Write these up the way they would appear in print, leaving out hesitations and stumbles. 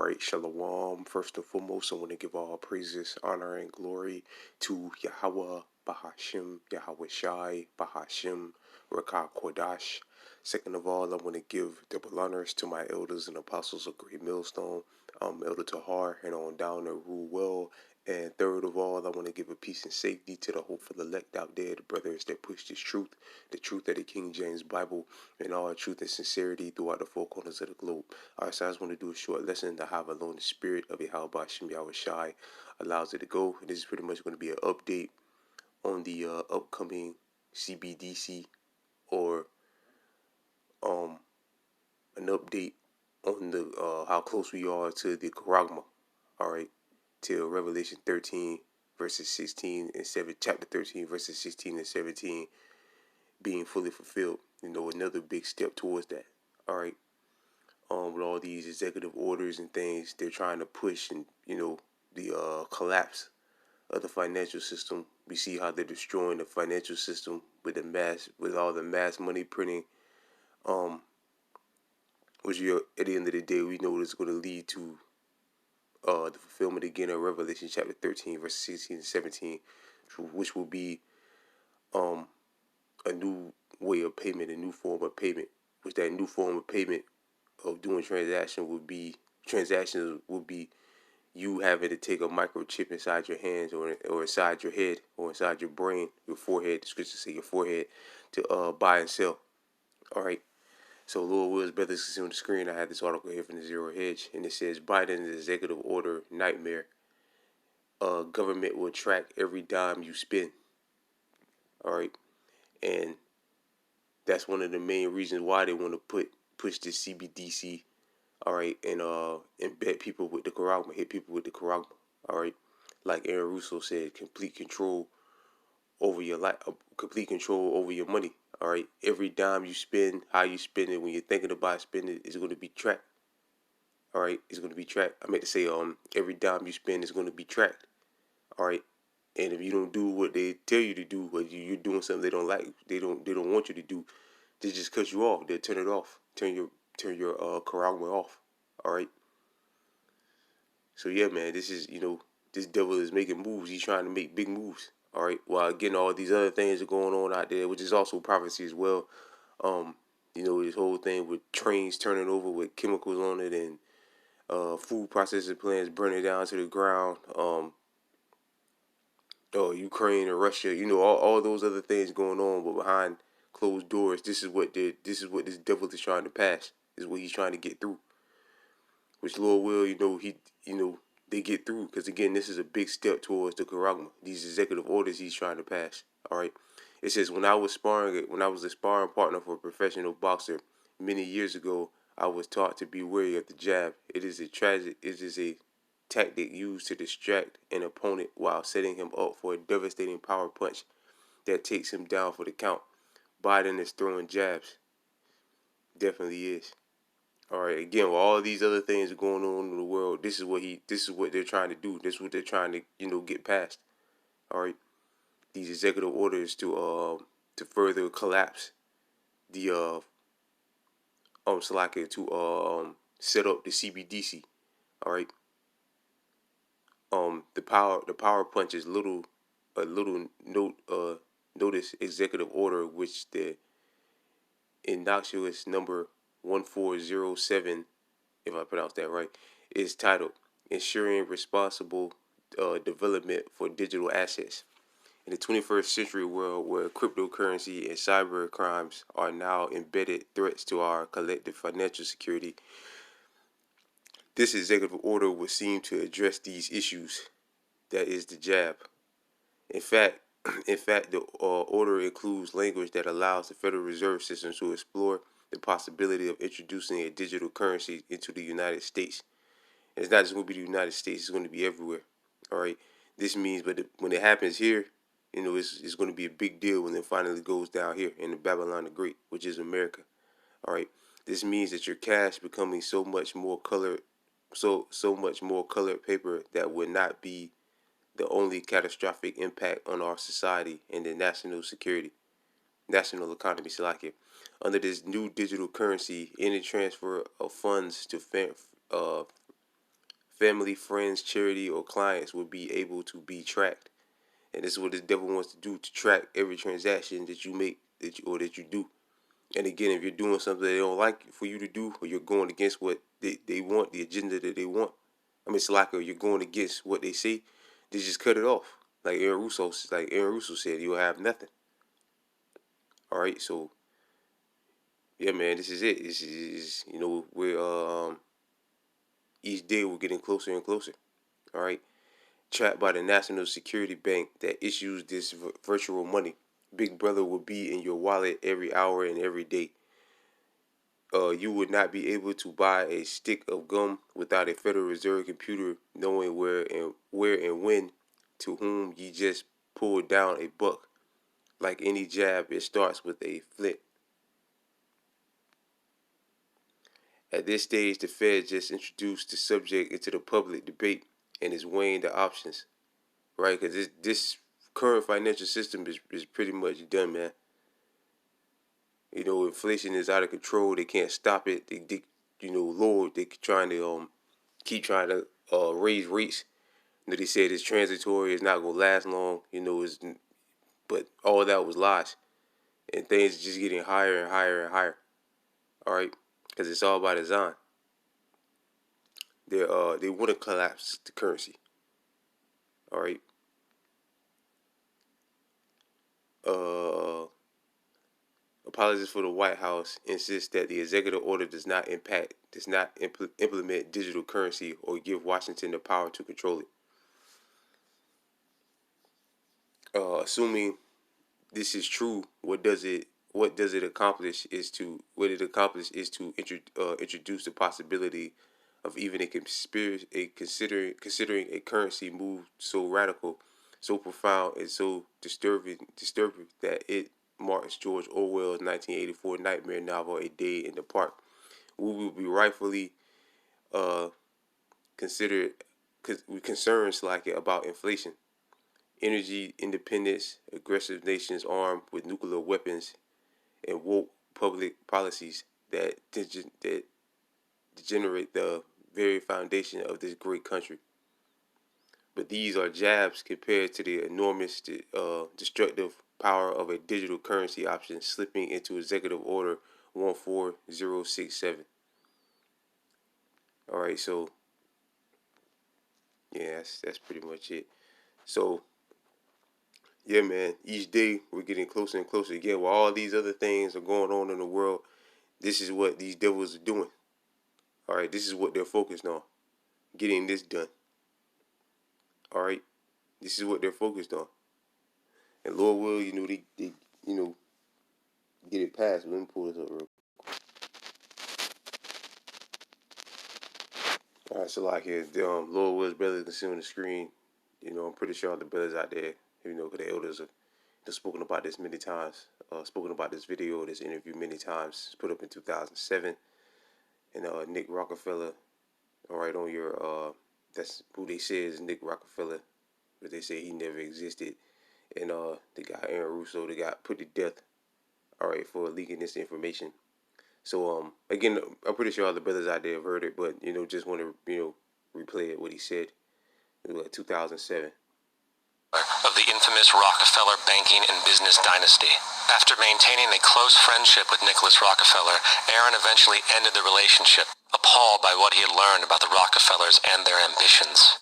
right, Shalom. First and foremost, I want to give all praises, honor, and glory to Yahweh, Bahashim, Yahweh Shai, Bahashim, Rakah Kodash. Second of all, I want to give double honors to my elders and apostles of Great Millstone, Elder Tahar, and on down to rule well. And third of all, I want to give a peace and safety to the hopeful elect out there, the brothers that push this truth, the truth of the King James Bible, and all truth and sincerity throughout the four corners of the globe. Alright, so I just want to do a short lesson to have alone the spirit of Yahweh Shem Yahweh Shai allows it to go. And this is pretty much going to be an update on the upcoming CBDC, or an update on the how close we are to the Charagma. Alright, till Revelation 13 verses 16 and 7, chapter 13 verses 16 and 17 being fully fulfilled. Another big step towards that. Alright. With all these executive orders and things they're trying to push, and the collapse of the financial system. We see how they're destroying the financial system with all the mass money printing, which at the end of the day we know is going to lead to the fulfillment again of Revelation chapter 13 verses 16 and 17, which will be a new way of payment, a new form of payment, which that new form of payment of doing transactions would be you having to take a microchip inside your hands, or inside your head, or inside your brain, your forehead. The scriptures say your forehead, to buy and sell. All right. So Lord Will's brothers can see on the screen. I had this article here from the Zero Hedge, and it says Biden's executive order nightmare. Government will track every dime you spend. All right, and that's one of the main reasons why they want to push this CBDC. All right, and embed people with the Charagma, hit people with the Charagma. All right, like Aaron Russo said, complete control over your life, complete control over your money. All right, every dime you spend, how you spend it, when you're thinking about spending it, is going to be tracked. All right, it's going to be tracked. I meant to say, every dime you spend is going to be tracked. All right, and if you don't do what they tell you to do, or you're doing something they don't like, they don't want you to do, they just cut you off. They'll turn it off. Turn your Charagma off. All right. So yeah, man, this devil is making moves. He's trying to make big moves. All right. While again, all these other things are going on out there, which is also prophecy as well. This whole thing with trains turning over with chemicals on it, and food processing plants burning down to the ground. Ukraine and Russia. All those other things going on, but behind closed doors, this is what this devil is trying to pass. This is what he's trying to get through. Which Lord will, they get through, because again, this is a big step towards the Charagma. These executive orders he's trying to pass. All right. It says, when I was a sparring partner for a professional boxer many years ago, I was taught to be wary of the jab. It is a tactic used to distract an opponent while setting him up for a devastating power punch that takes him down for the count. Biden is throwing jabs. Definitely is. All right. Again, with all these other things going on in the world, this is what they're trying to do. This is what they're trying to get past. All right. These executive orders to further collapse the to set up the CBDC. All right. The power punch is a little notice executive order, which the innocuous number 1407, if I pronounce that right, is titled Ensuring Responsible Development for Digital Assets. In the 21st century world, where cryptocurrency and cyber crimes are now embedded threats to our collective financial security, this executive order would seem to address these issues. That is the jab. In fact, the order includes language that allows the Federal Reserve System to explore the possibility of introducing a digital currency into the United States. And it's not just going to be the United States; it's going to be everywhere. All right. This means, but when it happens here, it's going to be a big deal when it finally goes down here in the Babylon the Great, which is America. All right. This means that your cash becoming so much more colored paper that would not be the only catastrophic impact on our society and the national economy. Under this new digital currency, any transfer of funds to family, friends, charity, or clients will be able to be tracked. And this is what the devil wants to do, to track every transaction that you make, that you do. And again, if you're doing something they don't like for you to do, or you're going against what they want, the agenda that they want, I mean, it's like you're going against what they say, they just cut it off. Like Aaron Russo said, you'll have nothing. All right, so yeah, man, this is it. This is, we're each day we're getting closer and closer. All right, trapped by the National Security Bank that issues this virtual money. Big Brother will be in your wallet every hour and every day. You would not be able to buy a stick of gum without a Federal Reserve computer knowing where and when to whom ye just pulled down a buck. Like any jab, it starts with a flint. At this stage, the Fed just introduced the subject into the public debate and is weighing the options, right? Because this current financial system is pretty much done, man. Inflation is out of control. They can't stop it. Lord, they keep trying to raise rates. They said it's transitory. It's not gonna last long. But all that was lies, and things are just getting higher and higher and higher. All right, because it's all by design. They want to collapse the currency. All right. Apologists for the White House insist that the executive order does not implement digital currency or give Washington the power to control it. Assuming this is true, what it accomplish is to introduce the possibility of even considering a currency move so radical, so profound, and so disturbing that it marks George Orwell's 1984 nightmare novel A Day in the Park. We will be rightfully considered concerns about inflation, energy independence, aggressive nations armed with nuclear weapons, and woke public policies that degenerate the very foundation of this great country. But these are jabs compared to the enormous destructive power of a digital currency option slipping into Executive Order 14067. All right, so yeah, that's pretty much it. So yeah, man, each day we're getting closer and closer. Again, while all these other things are going on in the world, this is what these devils are doing. All right, this is what they're focused on, getting this done. All right, this is what they're focused on. And Lord will, they get it passed. Let me pull this up real quick. All right, so like here, Lord Will's brothers can see on the screen. I'm pretty sure all the brothers out there, because the elders have spoken about this many times, spoken about this video, this interview many times. It's put up in 2007. And Nick Rockefeller, all right, on your, that's who they say is Nick Rockefeller, but they say he never existed. And the guy Aaron Russo, they got put to death, all right, for leaking this information. So again, I'm pretty sure all the brothers out there have heard it, but just want to replay it, what he said. It was 2007. Of the infamous Rockefeller banking and business dynasty. After maintaining a close friendship with Nicholas Rockefeller, Aaron eventually ended the relationship, appalled by what he had learned about the Rockefellers and their ambitions.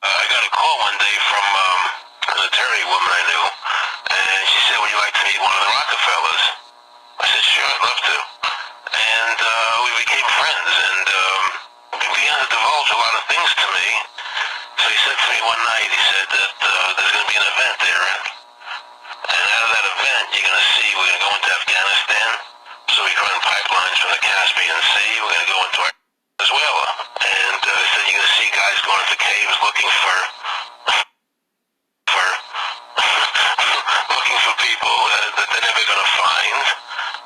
I got a call one day from an attorney woman I knew, and she said, would you like to meet one of the Rockefellers? I said, sure, I'd love to. And we became friends, and he began to divulge a lot of things to me. So he said to me one night, he said that there's going to be an event there, and out of that event, you're going to see, we're going to go into Afghanistan, so we can run pipelines from the Caspian Sea, we're going to go into Venezuela, and he said you're going to see guys going into caves looking for looking for people that they're never going to find.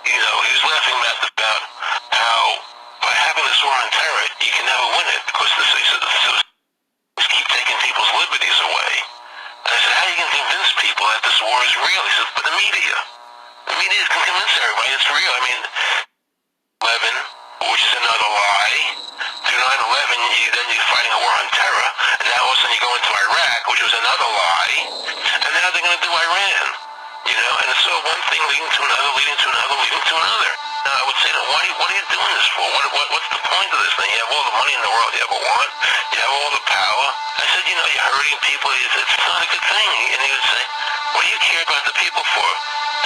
He was laughing about how by having this war on terror, you can never win it, because just keep taking people's liberties away. And I said, how are you going to convince people that this war is real? He said, but the media can convince everybody it's real. I mean, 11, which is another lie. Through 9/11, then you're fighting a war on terror, and now all of a sudden you go into Iraq, which was another lie, and now they're going to do Iran. You know, and it's all one thing leading to another, leading to another, leading to another. Now, I would say, what are you doing this for? What's the point of this thing? You have all the money in the world you ever want. You have all the power. I said, you know, you're hurting people. It's not a good thing. And he would say, what do you care about the people for?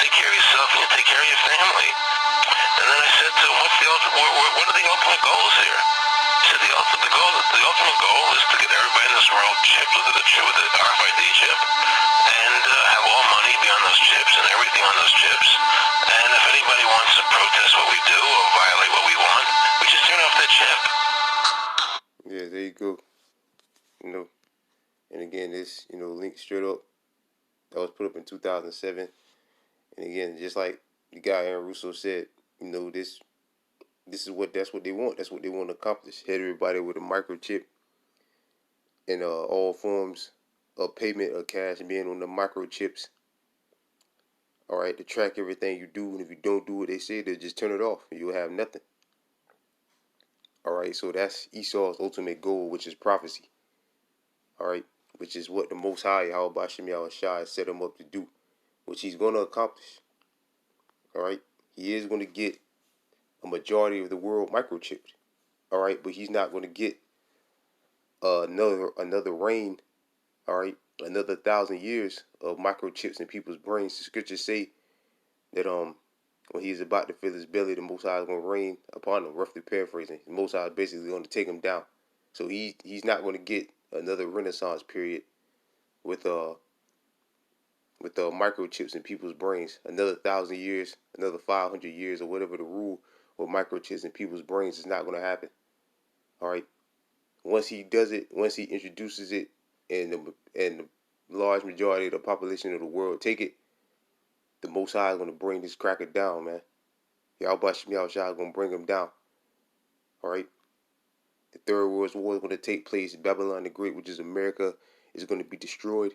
Take care of yourself and you take care of your family. And then I said to him, what are the ultimate goals here? He said, the ultimate goal is to get everybody in this world chipped with the RFID chip, and have all money be on those chips and everything on those chips. And if anybody wants to protest what we do or violate what we want, we just turn off that chip. Yeah, there you go. You know, and again, this, you know, link straight up, that was put up in 2007. And again, just like the guy Aaron Russo said, you know, that's what they want. That's what they want to accomplish. Hit everybody with a microchip and all forms of payment or cash being on the microchips. All right, to track everything you do, and if you don't do what they say, they'll just turn it off, and you'll have nothing. All right, so that's Esau's ultimate goal, which is prophecy. All right, which is what the Most High, Yahweh Shem Shai, set him up to do, which he's going to accomplish. All right, he is going to get a majority of the world microchipped. All right, but he's not going to get another reign. All right, another 1,000 years of microchips in people's brains. The scriptures say that when he's about to fill his belly, the Most High is going to rain upon him. Roughly paraphrasing, the Most High is basically going to take him down. So he's not going to get another Renaissance period with microchips in people's brains. Another 1,000 years, another 500 years, or whatever the rule with microchips in people's brains is not going to happen. All right. Once he does it, once he introduces it, and the large majority of the population of the world take it, the Most High is going to bring this cracker down, man. Yahweh Shem Shai is going to bring him down. All right. The Third World War is going to take place. Babylon the Great, which is America, is going to be destroyed.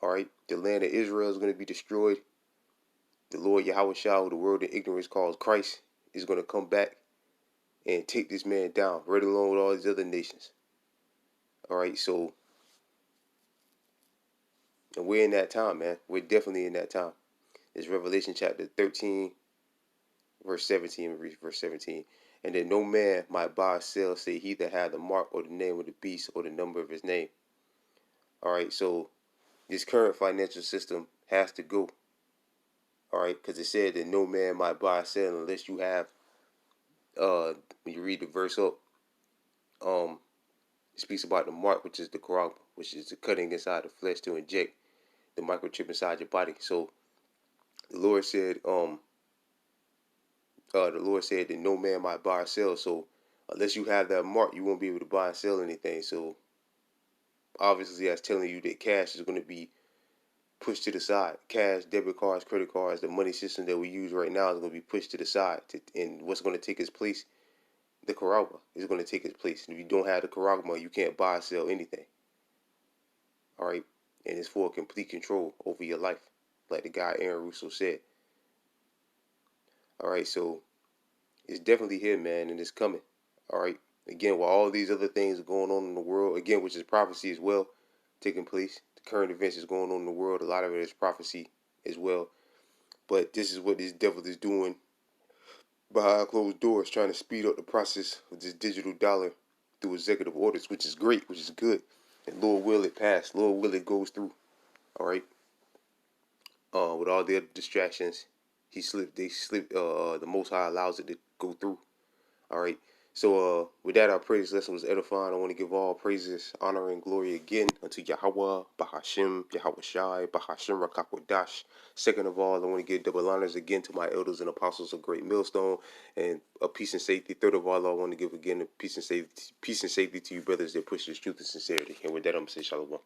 All right. The land of Israel is going to be destroyed. The Lord Yahweh Shai, who the world in ignorance calls Christ, is going to come back and take this man down, right along with all these other nations. All right, so, and we're in that time, man. We're definitely in that time. It's Revelation chapter 13, verse 17, verse 17. And that no man might buy or sell, say he that had the mark or the name of the beast or the number of his name. All right, so this current financial system has to go. All right, because it said that no man might buy or sell unless you have, when you read the verse up, it speaks about the mark, which is the charagma, which is the cutting inside the flesh to inject the microchip inside your body. So the Lord said, that no man might buy or sell. So unless you have that mark, you won't be able to buy and sell anything. So obviously, that's telling you that cash is going to be pushed to the side. Cash, debit cards, credit cards, the money system that we use right now is going to be pushed to the side. And what's going to take its place? The charagma is going to take its place. And if you don't have the charagma, you can't buy or sell anything. All right, and it's for complete control over your life, like the guy Aaron Russo said. All right, so it's definitely here, man, and it's coming. All right, again, while all these other things are going on in the world, again, which is prophecy as well, taking place. The current events is going on in the world. A lot of it is prophecy as well. But this is what this devil is doing behind closed doors, trying to speed up the process of this digital dollar through executive orders, which is great, which is good. And Lord will it pass. Lord will it goes through. All right. With all the other distractions, the Most High allows it to go through. All right. So with that, I pray this lesson was edifying. I want to give all praises, honor, and glory again unto Yahweh, Bahashem, Yahweh Shai, Bahashem Rakakwadash. Second of all, I want to give double honors again to my elders and apostles of Great Millstone and a peace and safety. Third of all, I want to give again a peace and safety to you brothers that push this truth and sincerity. And with that, I'm going to say shalom.